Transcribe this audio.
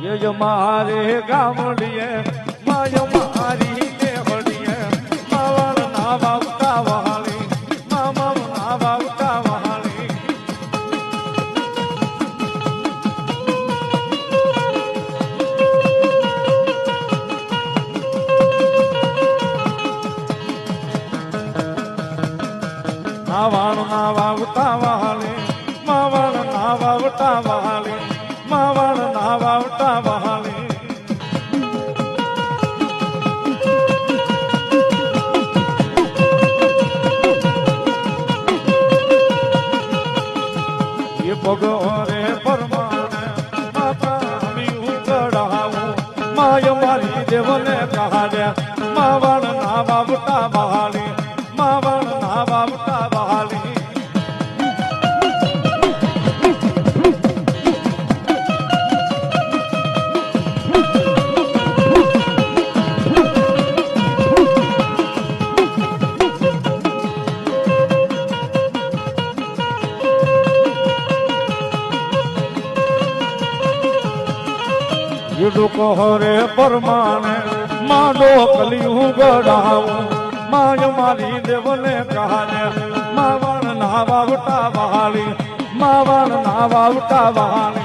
યજ મારે ગામડીએ માય મારી કેવડીએ માવળ ના વાવતા વહાલી મામા ના વાવતા વહાલી માવળ ના વાવતા વહાલી માવળ ના વાવતા વહાલી માવળ ના વાવતા વહાલી એ ભગવાને પરમાને માતા આવી ઉતરાવું માય મારી દેવને કહાડ્યા માવળ ના વાવતા વહાલી માવળ ના વાવતા વહાલી કહરે પરમાને માંડો કલિયું ગડાવું માય મારી દેવને કહાને માવણ ના વાવટા વહાલી માવણ ના વાવટા વહાલી